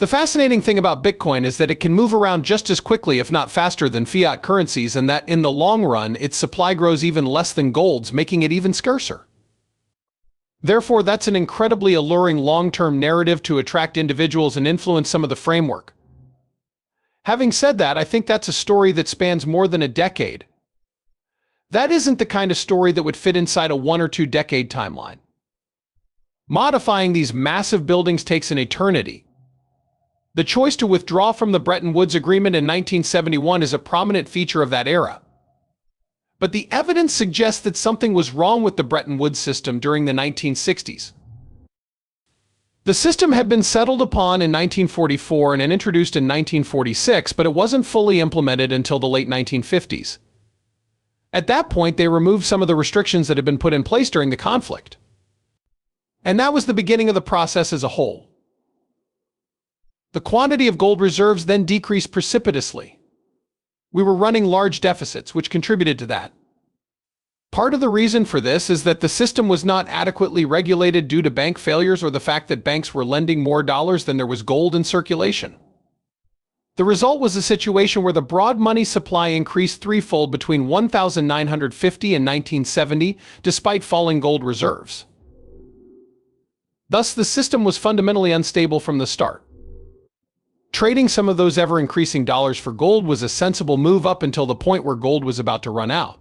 The fascinating thing about Bitcoin is that it can move around just as quickly, if not faster, than fiat currencies, and that in the long run, its supply grows even less than gold's, making it even scarcer. Therefore, that's an incredibly alluring long-term narrative to attract individuals and influence some of the framework. Having said that, I think that's a story that spans more than a decade. That isn't the kind of story that would fit inside a 1 or 2 decade timeline. Modifying these massive buildings takes an eternity. The choice to withdraw from the Bretton Woods Agreement in 1971 is a prominent feature of that era. But the evidence suggests that something was wrong with the Bretton Woods system during the 1960s. The system had been settled upon in 1944 and introduced in 1946, but it wasn't fully implemented until the late 1950s. At that point, they removed some of the restrictions that had been put in place during the conflict. And that was the beginning of the process as a whole. The quantity of gold reserves then decreased precipitously. We were running large deficits, which contributed to that. Part of the reason for this is that the system was not adequately regulated due to bank failures or the fact that banks were lending more dollars than there was gold in circulation. The result was a situation where the broad money supply increased threefold between 1950 and 1970, despite falling gold reserves. Thus, the system was fundamentally unstable from the start. Trading some of those ever-increasing dollars for gold was a sensible move up until the point where gold was about to run out.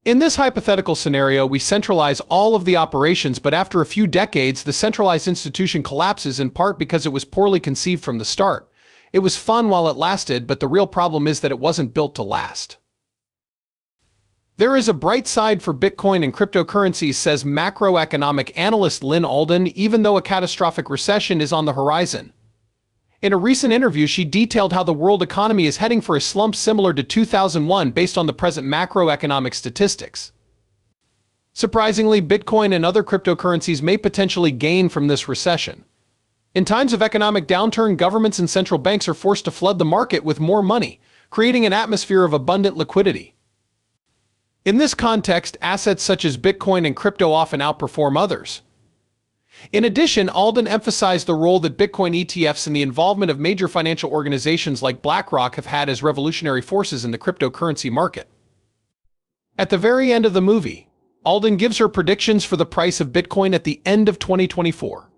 In this hypothetical scenario, we centralize all of the operations, but after a few decades, the centralized institution collapses in part because it was poorly conceived from the start. It was fun while it lasted, but the real problem is that it wasn't built to last. There is a bright side for Bitcoin and cryptocurrencies, says macroeconomic analyst Lynn Alden, even though a catastrophic recession is on the horizon. In a recent interview, she detailed how the world economy is heading for a slump similar to 2001 based on the present macroeconomic statistics. Surprisingly, Bitcoin and other cryptocurrencies may potentially gain from this recession. In times of economic downturn, governments and central banks are forced to flood the market with more money, creating an atmosphere of abundant liquidity. In this context, assets such as Bitcoin and crypto often outperform others. In addition, Alden emphasized the role that Bitcoin ETFs and the involvement of major financial organizations like BlackRock have had as revolutionary forces in the cryptocurrency market. At the very end of the movie, Alden gives her predictions for the price of Bitcoin at the end of 2024.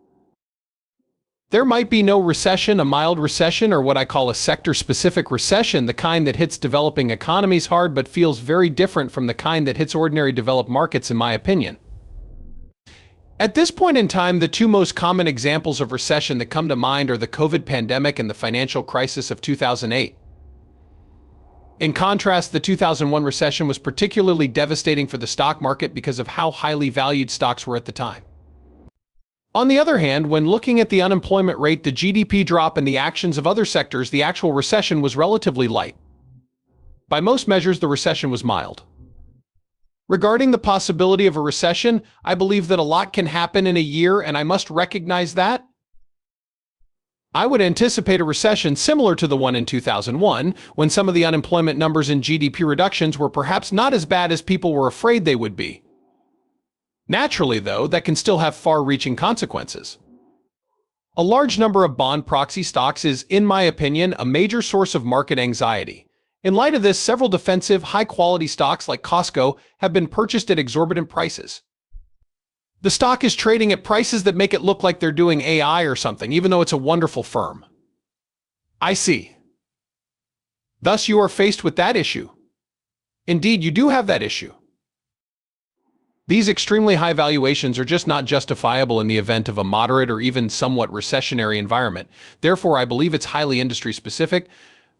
There might be no recession, a mild recession, or what I call a sector-specific recession, the kind that hits developing economies hard but feels very different from the kind that hits ordinary developed markets, in my opinion. At this point in time, the two most common examples of recession that come to mind are the COVID pandemic and the financial crisis of 2008. In contrast, the 2001 recession was particularly devastating for the stock market because of how highly valued stocks were at the time. On the other hand, when looking at the unemployment rate, the GDP drop, and the actions of other sectors, the actual recession was relatively light. By most measures, the recession was mild. Regarding the possibility of a recession, I believe that a lot can happen in a year, and I must recognize that. I would anticipate a recession similar to the one in 2001, when some of the unemployment numbers and GDP reductions were perhaps not as bad as people were afraid they would be. Naturally, though, that can still have far-reaching consequences. A large number of bond proxy stocks is, in my opinion, a major source of market anxiety. In light of this, several defensive, high-quality stocks like Costco have been purchased at exorbitant prices. The stock is trading at prices that make it look like they're doing AI or something, even though it's a wonderful firm. I see. Thus, you are faced with that issue. Indeed, you do have that issue. These extremely high valuations are just not justifiable in the event of a moderate or even somewhat recessionary environment. Therefore, I believe it's highly industry-specific.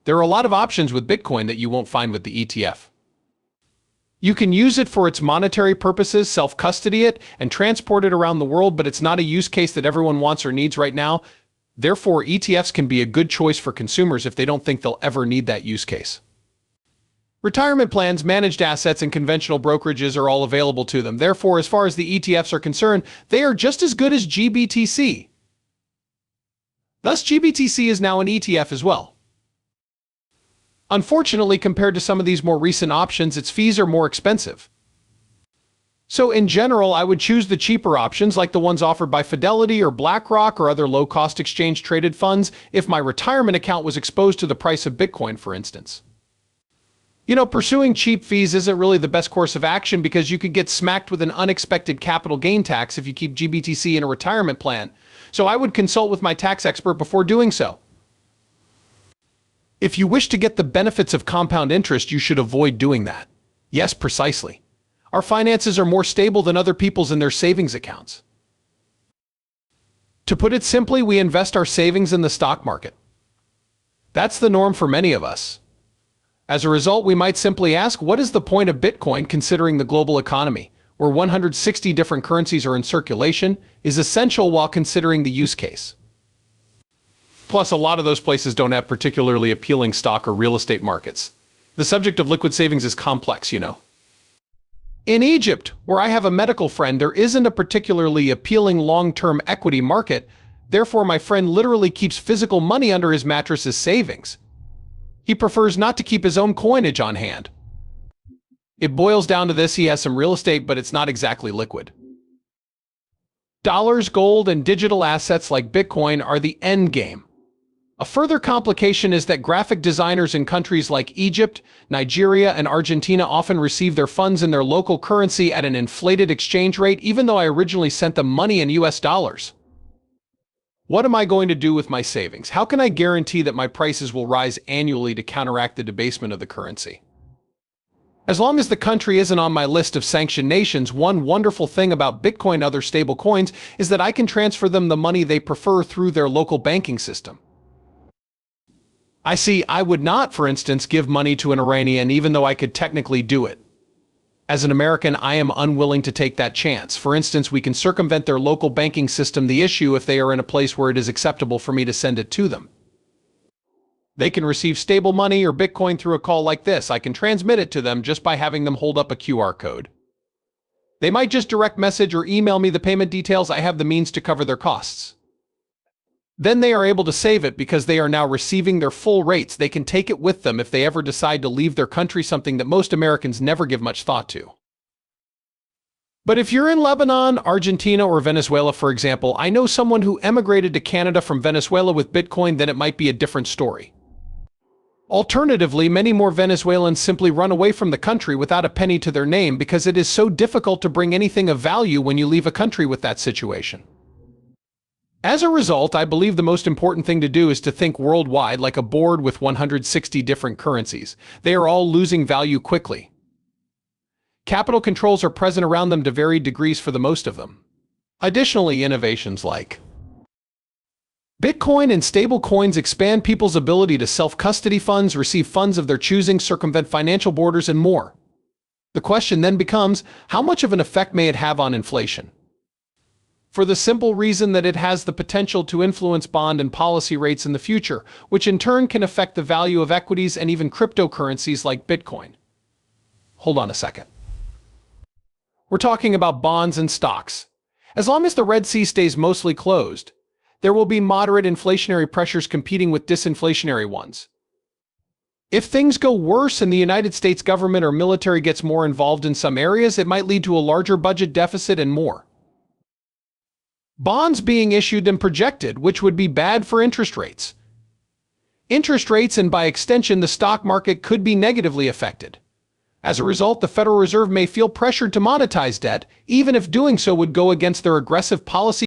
There are a lot of options with Bitcoin that you won't find with the ETF. You can use it for its monetary purposes, self-custody it, and transport it around the world, but it's not a use case that everyone wants or needs right now. Therefore, ETFs can be a good choice for consumers if they don't think they'll ever need that use case. Retirement plans, managed assets, and conventional brokerages are all available to them. Therefore, as far as the ETFs are concerned, they are just as good as GBTC. Thus, GBTC is now an ETF as well. Unfortunately, compared to some of these more recent options, its fees are more expensive. So in general, I would choose the cheaper options like the ones offered by Fidelity or BlackRock or other low-cost exchange-traded funds if my retirement account was exposed to the price of Bitcoin, for instance. Pursuing cheap fees isn't really the best course of action because you could get smacked with an unexpected capital gain tax if you keep GBTC in a retirement plan. So I would consult with my tax expert before doing so. If you wish to get the benefits of compound interest, you should avoid doing that. Yes, precisely. Our finances are more stable than other people's in their savings accounts. To put it simply, we invest our savings in the stock market. That's the norm for many of us. As a result, we might simply ask, what is the point of Bitcoin considering the global economy, where 160 different currencies are in circulation, is essential while considering the use case? Plus, a lot of those places don't have particularly appealing stock or real estate markets. The subject of liquid savings is complex, In Egypt, where I have a medical friend, there isn't a particularly appealing long-term equity market. Therefore, my friend literally keeps physical money under his mattress as savings. He prefers not to keep his own coinage on hand. It boils down to this: he has some real estate, but it's not exactly liquid. Dollars, gold, and digital assets like Bitcoin are the end game. A further complication is that graphic designers in countries like Egypt, Nigeria, and Argentina often receive their funds in their local currency at an inflated exchange rate, even though I originally sent them money in US dollars. What am I going to do with my savings? How can I guarantee that my prices will rise annually to counteract the debasement of the currency? As long as the country isn't on my list of sanctioned nations, one wonderful thing about Bitcoin and other stable coins is that I can transfer them the money they prefer through their local banking system. I would not, for instance, give money to an Iranian even though I could technically do it. As an American, I am unwilling to take that chance. For instance, we can circumvent their local banking system the issue if they are in a place where it is acceptable for me to send it to them. They can receive stable money or Bitcoin through a call like this. I can transmit it to them just by having them hold up a QR code. They might just direct message or email me the payment details. I have the means to cover their costs. Then they are able to save it because they are now receiving their full rates. They can take it with them if they ever decide to leave their country, something that most Americans never give much thought to. But if you're in Lebanon, Argentina, or Venezuela, for example, I know someone who emigrated to Canada from Venezuela with Bitcoin, then it might be a different story. Alternatively, many more Venezuelans simply run away from the country without a penny to their name because it is so difficult to bring anything of value when you leave a country with that situation. As a result, I believe the most important thing to do is to think worldwide, like a board with 160 different currencies. They are all losing value quickly. Capital controls are present around them to varied degrees for the most of them. Additionally, innovations like Bitcoin and stable coins expand people's ability to self-custody funds, receive funds of their choosing, circumvent financial borders, and more. The question then becomes, how much of an effect may it have on inflation? For the simple reason that it has the potential to influence bond and policy rates in the future, which in turn can affect the value of equities and even cryptocurrencies like Bitcoin. Hold on a second. We're talking about bonds and stocks. As long as the Red Sea stays mostly closed, there will be moderate inflationary pressures competing with disinflationary ones. If things go worse and the United States government or military gets more involved in some areas, it might lead to a larger budget deficit and more bonds being issued than projected, which would be bad for interest rates. Interest rates and by extension the stock market could be negatively affected. As a result, the Federal Reserve may feel pressured to monetize debt, even if doing so would go against their aggressive policy